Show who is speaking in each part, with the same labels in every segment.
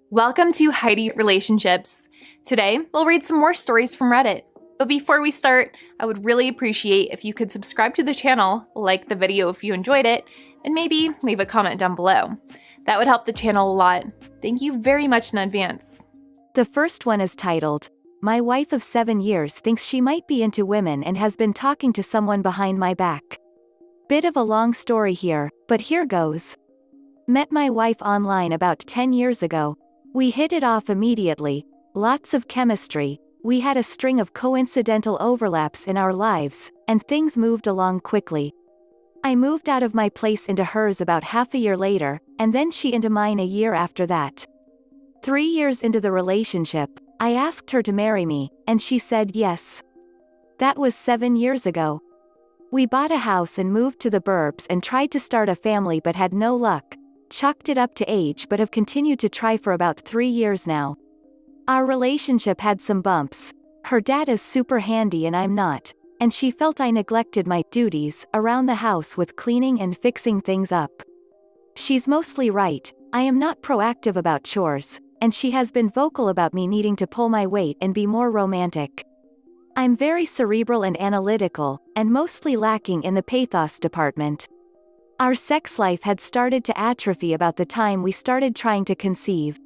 Speaker 1: Welcome to Heidi Relationships. Today, we'll read some more stories from Reddit. But before we start, I would really appreciate if you could subscribe to the channel, like the video if you enjoyed it, and maybe leave a comment down below. That would help the channel a lot. Thank you very much in advance.
Speaker 2: The first one is titled, "My wife of 7 years thinks she might be into women and has been talking to someone behind my back." Bit of a long story here, but here goes. Met my wife online about 10 years ago. We hit it off immediately, lots of chemistry, we had a string of coincidental overlaps in our lives, and things moved along quickly. I moved out of my place into hers about half a year later, and then she into mine a year after that. 3 years into the relationship, I asked her to marry me, and she said yes. That was 7 years ago. We bought a house and moved to the burbs and tried to start a family but had no luck. Chalked it up to age but have continued to try for about 3 years now. Our relationship had some bumps. Her dad is super handy and I'm not, and she felt I neglected my duties around the house with cleaning and fixing things up. She's mostly right, I am not proactive about chores, and she has been vocal about me needing to pull my weight and be more romantic. I'm very cerebral and analytical, and mostly lacking in the pathos department. Our sex life had started to atrophy about the time we started trying to conceive.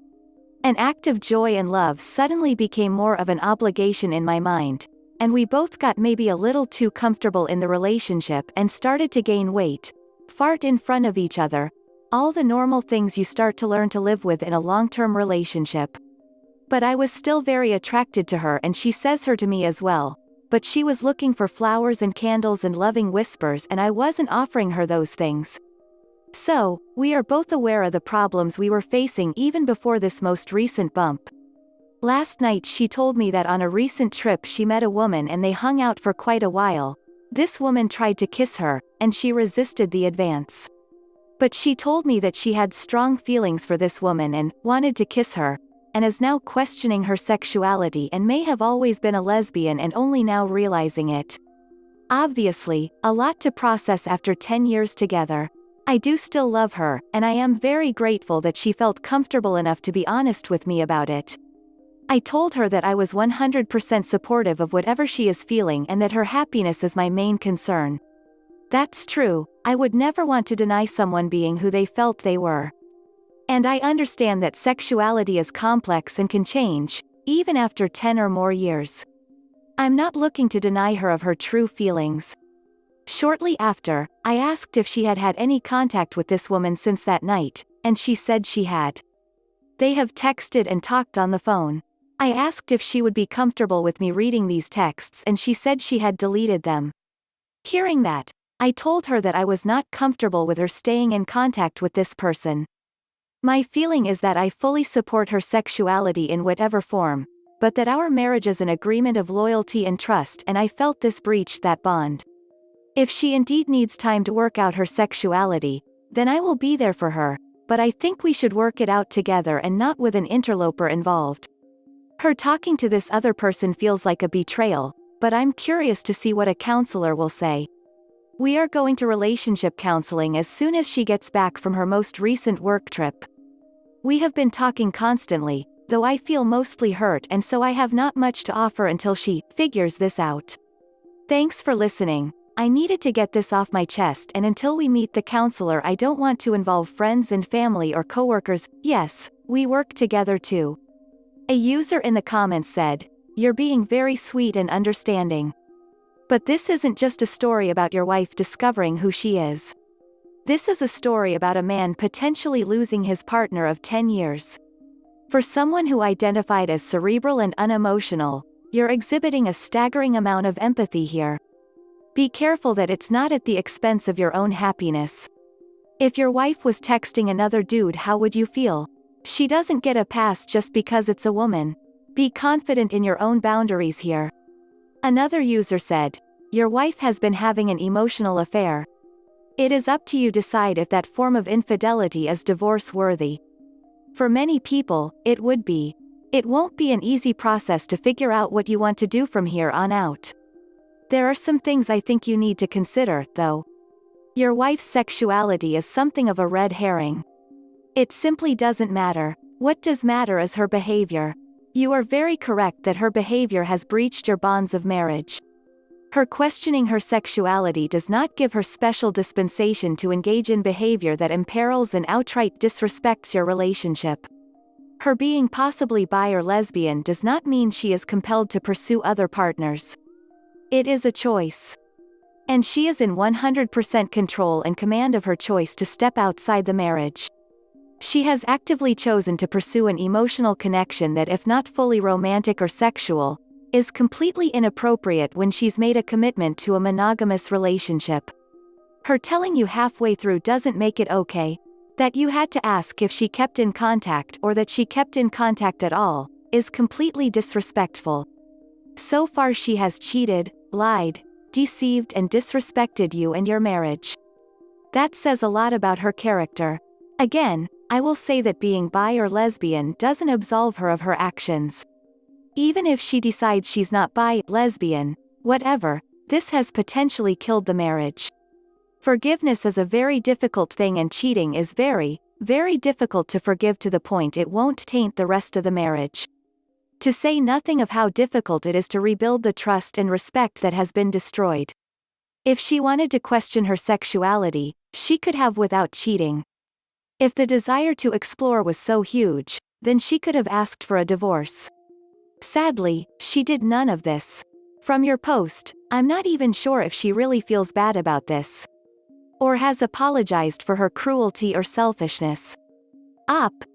Speaker 2: An act of joy and love suddenly became more of an obligation in my mind, and we both got maybe a little too comfortable in the relationship and started to gain weight, fart in front of each other, all the normal things you start to learn to live with in a long-term relationship. But I was still very attracted to her and she says her to me as well. But she was looking for flowers and candles and loving whispers and I wasn't offering her those things. So, we are both aware of the problems we were facing even before this most recent bump. Last night she told me that on a recent trip she met a woman and they hung out for quite a while. This woman tried to kiss her, and she resisted the advance. But she told me that she had strong feelings for this woman and wanted to kiss her, and is now questioning her sexuality and may have always been a lesbian and only now realizing it. Obviously, a lot to process after 10 years together. I do still love her, and I am very grateful that she felt comfortable enough to be honest with me about it. I told her that I was 100% supportive of whatever she is feeling and that her happiness is my main concern. That's true, I would never want to deny someone being who they felt they were. And I understand that sexuality is complex and can change, even after 10 or more years. I'm not looking to deny her of her true feelings. Shortly after, I asked if she had had any contact with this woman since that night, and she said she had. They have texted and talked on the phone. I asked if she would be comfortable with me reading these texts and she said she had deleted them. Hearing that, I told her that I was not comfortable with her staying in contact with this person. My feeling is that I fully support her sexuality in whatever form, but that our marriage is an agreement of loyalty and trust and I felt this breached that bond. If she indeed needs time to work out her sexuality, then I will be there for her, but I think we should work it out together and not with an interloper involved. Her talking to this other person feels like a betrayal, but I'm curious to see what a counselor will say. We are going to relationship counseling as soon as she gets back from her most recent work trip. We have been talking constantly, though I feel mostly hurt and so I have not much to offer until she figures this out. Thanks for listening. I needed to get this off my chest and until we meet the counselor I don't want to involve friends and family or coworkers. Yes, we work together too. A user in the comments said, "You're being very sweet and understanding. But this isn't just a story about your wife discovering who she is. This is a story about a man potentially losing his partner of 10 years. For someone who identified as cerebral and unemotional, you're exhibiting a staggering amount of empathy here. Be careful that it's not at the expense of your own happiness. If your wife was texting another dude, how would you feel? She doesn't get a pass just because it's a woman. Be confident in your own boundaries here." Another user said, "Your wife has been having an emotional affair. It is up to you to decide if that form of infidelity is divorce-worthy. For many people, it would be. It won't be an easy process to figure out what you want to do from here on out. There are some things I think you need to consider, though. Your wife's sexuality is something of a red herring. It simply doesn't matter. What does matter is her behavior. You are very correct that her behavior has breached your bonds of marriage. Her questioning her sexuality does not give her special dispensation to engage in behavior that imperils and outright disrespects your relationship. Her being possibly bi or lesbian does not mean she is compelled to pursue other partners. It is a choice. And she is in 100% control and command of her choice to step outside the marriage. She has actively chosen to pursue an emotional connection that, if not fully romantic or sexual, is completely inappropriate when she's made a commitment to a monogamous relationship. Her telling you halfway through doesn't make it okay. That you had to ask if she kept in contact or that she kept in contact at all, is completely disrespectful. So far she has cheated, lied, deceived and disrespected you and your marriage. That says a lot about her character. Again, I will say that being bi or lesbian doesn't absolve her of her actions. Even if she decides she's not bi, lesbian, whatever, this has potentially killed the marriage. Forgiveness is a very difficult thing, and cheating is very, very difficult to forgive to the point it won't taint the rest of the marriage. To say nothing of how difficult it is to rebuild the trust and respect that has been destroyed. If she wanted to question her sexuality, she could have without cheating. If the desire to explore was so huge, then she could have asked for a divorce. Sadly, she did none of this. From your post, I'm not even sure if she really feels bad about this. Or has apologized for her cruelty or selfishness.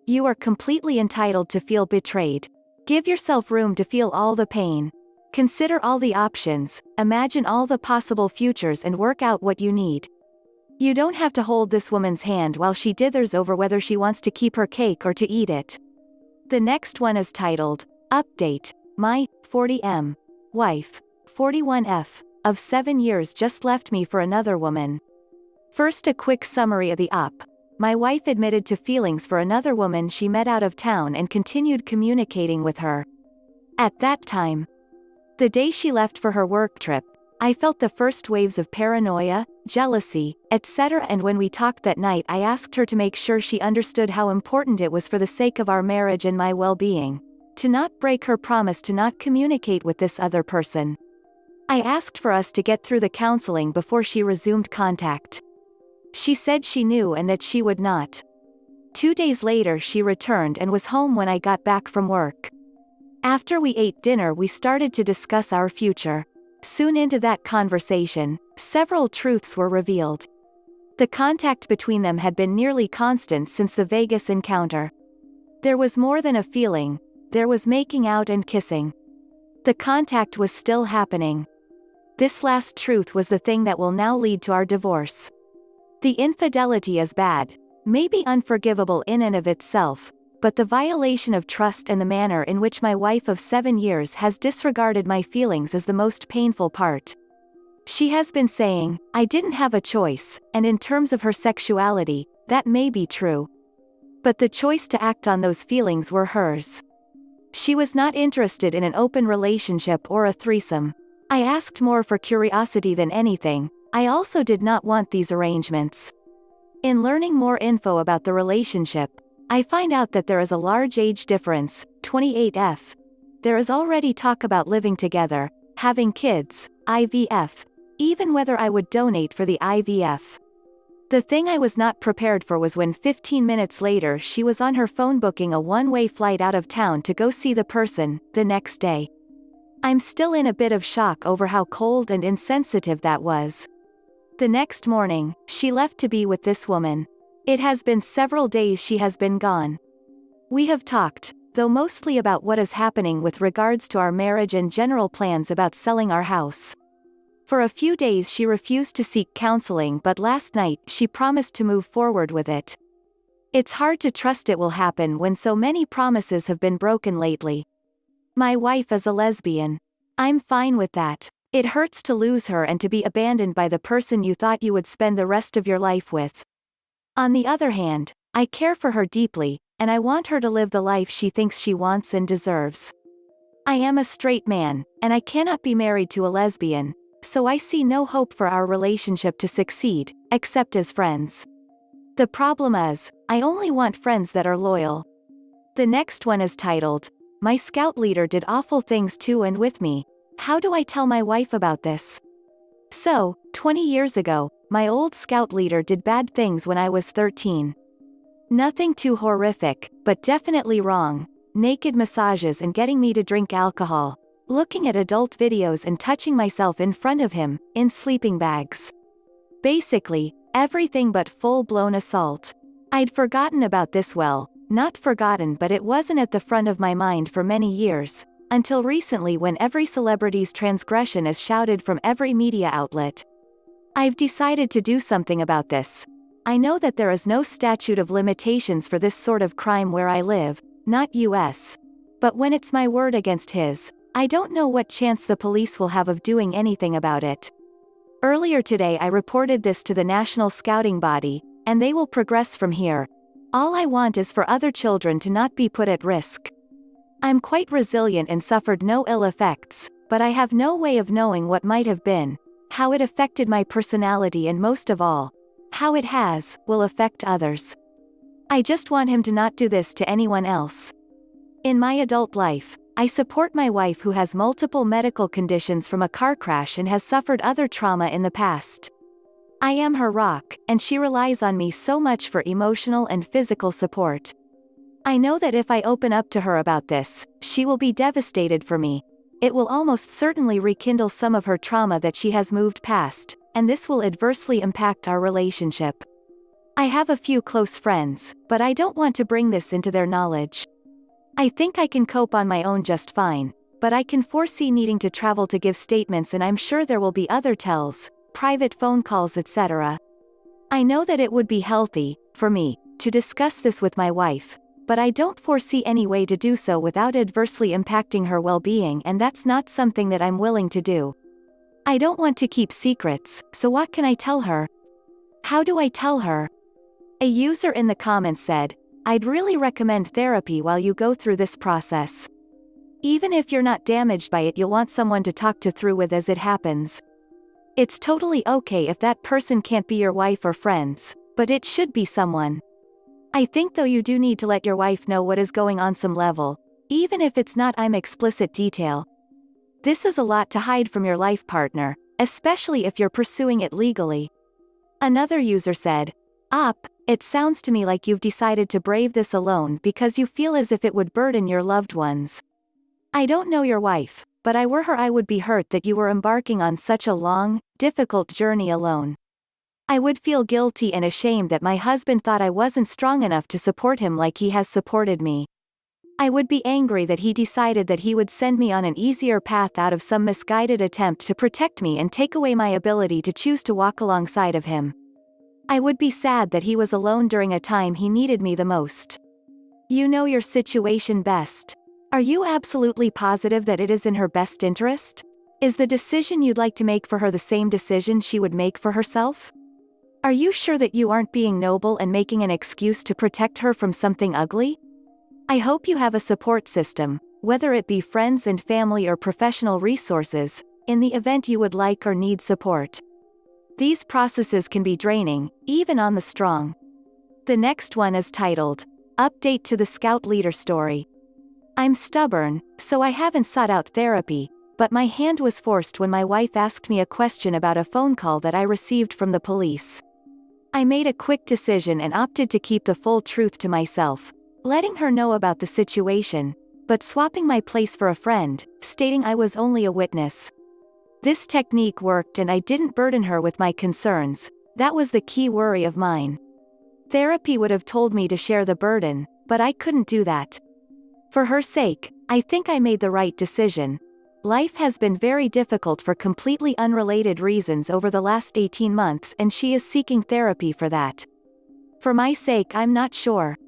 Speaker 2: You are completely entitled to feel betrayed. Give yourself room to feel all the pain. Consider all the options, imagine all the possible futures and work out what you need. You don't have to hold this woman's hand while she dithers over whether she wants to keep her cake or to eat it. The next one is titled, Update, My, 40M, Wife, 41F, of 7 years just left me for another woman. First, a quick summary of the up. My wife admitted to feelings for another woman she met out of town and continued communicating with her. At that time, the day she left for her work trip, I felt the first waves of paranoia, jealousy, etc. And when we talked that night, I asked her to make sure she understood how important it was for the sake of our marriage and my well-being, to not break her promise to not communicate with this other person. I asked for us to get through the counseling before she resumed contact. She said she knew and that she would not. 2 days later she returned and was home when I got back from work. After we ate dinner, we started to discuss our future. Soon into that conversation, several truths were revealed. The contact between them had been nearly constant since the Vegas encounter. There was more than a feeling, there was making out and kissing. The contact was still happening. This last truth was the thing that will now lead to our divorce. The infidelity is bad, maybe unforgivable in and of itself, but the violation of trust and the manner in which my wife of 7 years has disregarded my feelings is the most painful part. She has been saying, I didn't have a choice, and in terms of her sexuality, that may be true. But the choice to act on those feelings were hers. She was not interested in an open relationship or a threesome. I asked more for curiosity than anything. I also did not want these arrangements. In learning more info about the relationship, I find out that there is a large age difference, 28F. There is already talk about living together, having kids, IVF, even whether I would donate for the IVF. The thing I was not prepared for was when 15 minutes later she was on her phone booking a one-way flight out of town to go see the person, the next day. I'm still in a bit of shock over how cold and insensitive that was. The next morning, she left to be with this woman. It has been several days she has been gone. We have talked, though mostly about what is happening with regards to our marriage and general plans about selling our house. For a few days she refused to seek counseling, but last night she promised to move forward with it. It's hard to trust it will happen when so many promises have been broken lately. My wife is a lesbian. I'm fine with that. It hurts to lose her and to be abandoned by the person you thought you would spend the rest of your life with. On the other hand, I care for her deeply, and I want her to live the life she thinks she wants and deserves. I am a straight man, and I cannot be married to a lesbian, so I see no hope for our relationship to succeed, except as friends. The problem is, I only want friends that are loyal. The next one is titled, My Scout Leader Did Awful Things to and With Me. How do I tell my wife about this? So, 20 years ago, my old Scout leader did bad things when I was 13. Nothing too horrific, but definitely wrong. Naked massages and getting me to drink alcohol. Looking at adult videos and touching myself in front of him, in sleeping bags. Basically, everything but full-blown assault. I'd forgotten about this not forgotten, but it wasn't at the front of my mind for many years, until recently when every celebrity's transgression is shouted from every media outlet. I've decided to do something about this. I know that there is no statute of limitations for this sort of crime where I live, not US. But when it's my word against his, I don't know what chance the police will have of doing anything about it. Earlier today I reported this to the National Scouting Body, and they will progress from here. All I want is for other children to not be put at risk. I'm quite resilient and suffered no ill effects, but I have no way of knowing what might have been, how it affected my personality, and most of all, how it will affect others. I just want him to not do this to anyone else. In my adult life, I support my wife who has multiple medical conditions from a car crash and has suffered other trauma in the past. I am her rock, and she relies on me so much for emotional and physical support. I know that if I open up to her about this, she will be devastated for me. It will almost certainly rekindle some of her trauma that she has moved past, and this will adversely impact our relationship. I have a few close friends, but I don't want to bring this into their knowledge. I think I can cope on my own just fine, but I can foresee needing to travel to give statements, and I'm sure there will be other tells, private phone calls, etc. I know that it would be healthy, for me, to discuss this with my wife, but I don't foresee any way to do so without adversely impacting her well-being, and that's not something that I'm willing to do. I don't want to keep secrets, so what can I tell her? How do I tell her? A user in the comments said, I'd really recommend therapy while you go through this process. Even if you're not damaged by it, you'll want someone to talk to through with as it happens. It's totally okay if that person can't be your wife or friends, but it should be someone. I think though you do need to let your wife know what is going on some level, even if it's not in explicit detail. This is a lot to hide from your life partner, especially if you're pursuing it legally. Another user said, it sounds to me like you've decided to brave this alone because you feel as if it would burden your loved ones. I don't know your wife, but I were her I would be hurt that you were embarking on such a long, difficult journey alone. I would feel guilty and ashamed that my husband thought I wasn't strong enough to support him like he has supported me. I would be angry that he decided that he would send me on an easier path out of some misguided attempt to protect me and take away my ability to choose to walk alongside of him. I would be sad that he was alone during a time he needed me the most. You know your situation best. Are you absolutely positive that it is in her best interest? Is the decision you'd like to make for her the same decision she would make for herself? Are you sure that you aren't being noble and making an excuse to protect her from something ugly? I hope you have a support system, whether it be friends and family or professional resources, in the event you would like or need support. These processes can be draining, even on the strong. The next one is titled, Update to the Scout Leader Story. I'm stubborn, so I haven't sought out therapy, but my hand was forced when my wife asked me a question about a phone call that I received from the police. I made a quick decision and opted to keep the full truth to myself, letting her know about the situation, but swapping my place for a friend, stating I was only a witness. This technique worked and I didn't burden her with my concerns. That was the key worry of mine. Therapy would have told me to share the burden, but I couldn't do that. For her sake, I think I made the right decision. Life has been very difficult for completely unrelated reasons over the last 18 months, and she is seeking therapy for that. For my sake, I'm not sure.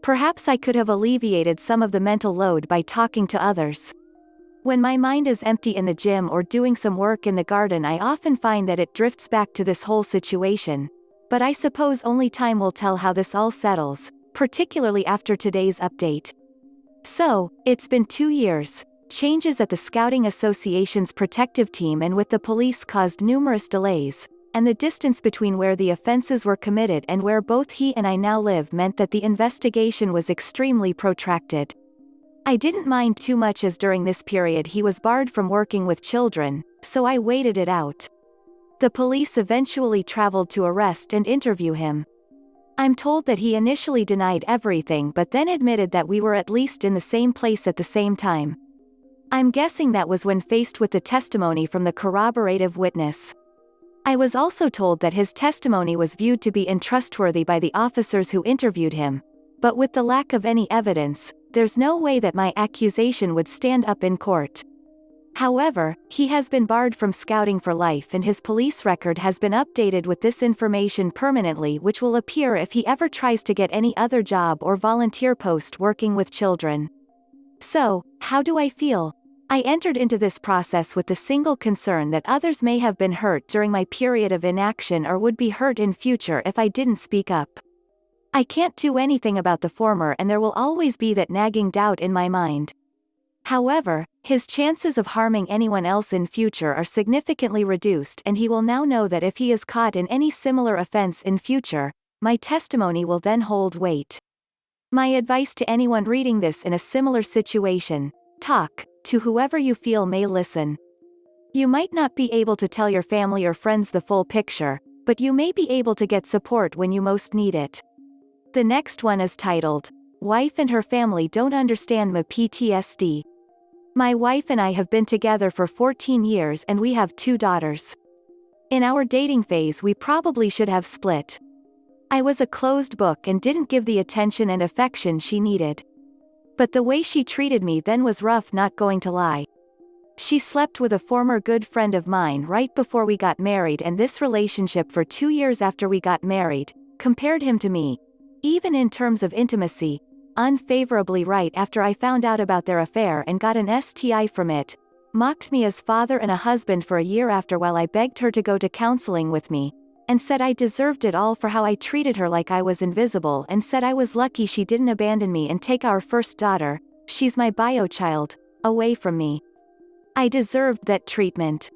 Speaker 2: Perhaps I could have alleviated some of the mental load by talking to others. When my mind is empty in the gym or doing some work in the garden, I often find that it drifts back to this whole situation. But I suppose only time will tell how this all settles, particularly after today's update. So, it's been 2 years. Changes at the Scouting Association's protective team and with the police caused numerous delays, and the distance between where the offenses were committed and where both he and I now live meant that the investigation was extremely protracted. I didn't mind too much as during this period he was barred from working with children, so I waited it out. The police eventually traveled to arrest and interview him. I'm told that he initially denied everything but then admitted that we were at least in the same place at the same time. I'm guessing that was when faced with the testimony from the corroborative witness. I was also told that his testimony was viewed to be untrustworthy by the officers who interviewed him, but with the lack of any evidence, there's no way that my accusation would stand up in court. However, he has been barred from scouting for life and his police record has been updated with this information permanently, which will appear if he ever tries to get any other job or volunteer post working with children. So, how do I feel? I entered into this process with the single concern that others may have been hurt during my period of inaction or would be hurt in future if I didn't speak up. I can't do anything about the former and there will always be that nagging doubt in my mind. However, his chances of harming anyone else in future are significantly reduced and he will now know that if he is caught in any similar offense in future, my testimony will then hold weight. My advice to anyone reading this in a similar situation: talk to whoever you feel may listen. You might not be able to tell your family or friends the full picture, but you may be able to get support when you most need it. The next one is titled, Wife and Her Family Don't Understand My PTSD. My wife and I have been together for 14 years and we have 2 daughters. In our dating phase we probably should have split. I was a closed book and didn't give the attention and affection she needed. But the way she treated me then was rough, not going to lie. She slept with a former good friend of mine right before we got married, and this relationship for 2 years after we got married compared him to me, even in terms of intimacy, unfavorably right after I found out about their affair and got an STI from it, mocked me as father and a husband for a year after while I begged her to go to counseling with me, and said I deserved it all for how I treated her like I was invisible, and said I was lucky she didn't abandon me and take our first daughter, she's my bio child, away from me. I deserved that treatment.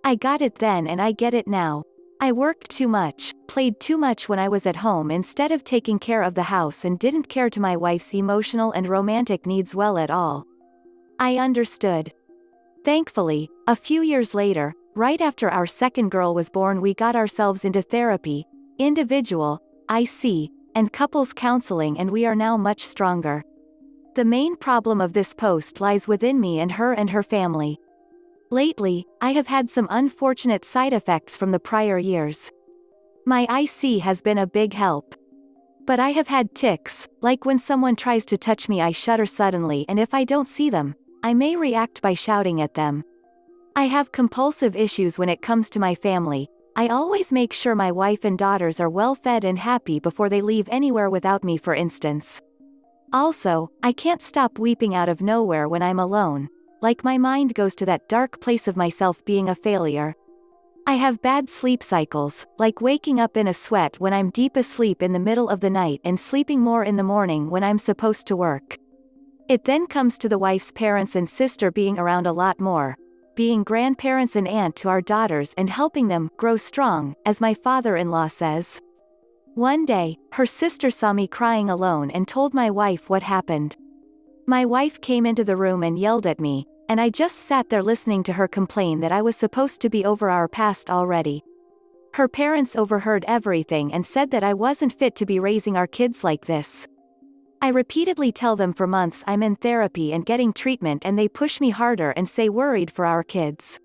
Speaker 2: I got it then and I get it now. I worked too much, played too much when I was at home instead of taking care of the house, and didn't care to my wife's emotional and romantic needs well at all. I understood. Thankfully, a few years later, right after our second girl was born, we got ourselves into therapy, individual, IC, and couples counseling, and we are now much stronger. The main problem of this post lies within me and her family. Lately, I have had some unfortunate side effects from the prior years. My IC has been a big help. But I have had tics, like when someone tries to touch me I shudder suddenly, and if I don't see them, I may react by shouting at them. I have compulsive issues when it comes to my family. I always make sure my wife and daughters are well fed and happy before they leave anywhere without me, for instance. Also, I can't stop weeping out of nowhere when I'm alone. Like my mind goes to that dark place of myself being a failure. I have bad sleep cycles, like waking up in a sweat when I'm deep asleep in the middle of the night and sleeping more in the morning when I'm supposed to work. It then comes to the wife's parents and sister being around a lot more, being grandparents and aunt to our daughters and helping them grow strong, as my father-in-law says. One day, her sister saw me crying alone and told my wife what happened. My wife came into the room and yelled at me, and I just sat there listening to her complain that I was supposed to be over our past already. Her parents overheard everything and said that I wasn't fit to be raising our kids like this. I repeatedly tell them for months I'm in therapy and getting treatment, and they push me harder and say worried for our kids.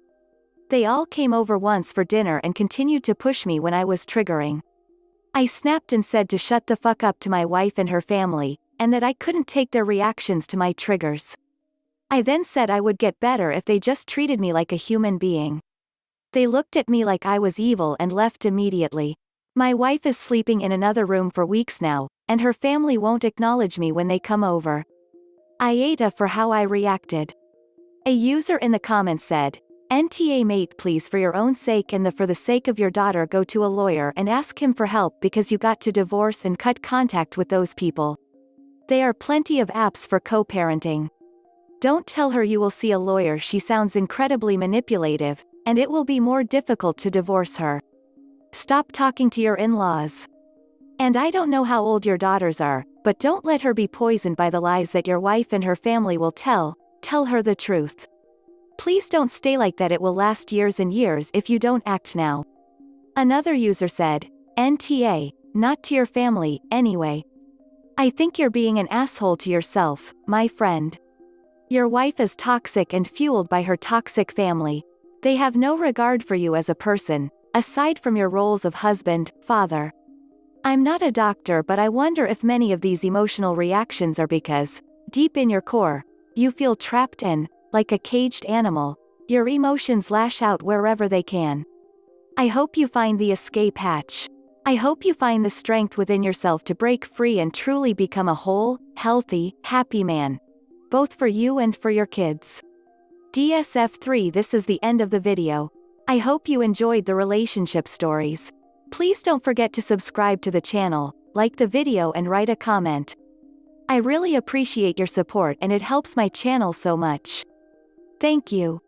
Speaker 2: They all came over once for dinner and continued to push me when I was triggering. I snapped and said to shut the fuck up to my wife and her family, and that I couldn't take their reactions to my triggers. I then said I would get better if they just treated me like a human being. They looked at me like I was evil and left immediately. My wife is sleeping in another room for weeks now, and her family won't acknowledge me when they come over. I ate for how I reacted. A user in the comments said, "NTA mate, please for your own sake and for the sake of your daughter go to a lawyer and ask him for help, because you got to divorce and cut contact with those people. There are plenty of apps for co-parenting. Don't tell her you will see a lawyer, she sounds incredibly manipulative, and it will be more difficult to divorce her." Stop talking to your in-laws. And I don't know how old your daughters are, but don't let her be poisoned by the lies that your wife and her family will tell. Tell her the truth. Please don't stay like that, it will last years and years if you don't act now. Another user said, NTA, not to your family, anyway. I think you're being an asshole to yourself, my friend. Your wife is toxic and fueled by her toxic family. They have no regard for you as a person, aside from your roles of husband, father. I'm not a doctor, but I wonder if many of these emotional reactions are because, deep in your core, you feel trapped and, like a caged animal, your emotions lash out wherever they can. I hope you find the escape hatch. I hope you find the strength within yourself to break free and truly become a whole, healthy, happy man. Both for you and for your kids. DSF3, this is the end of the video. I hope you enjoyed the relationship stories. Please don't forget to subscribe to the channel, like the video and write a comment. I really appreciate your support and it helps my channel so much. Thank you.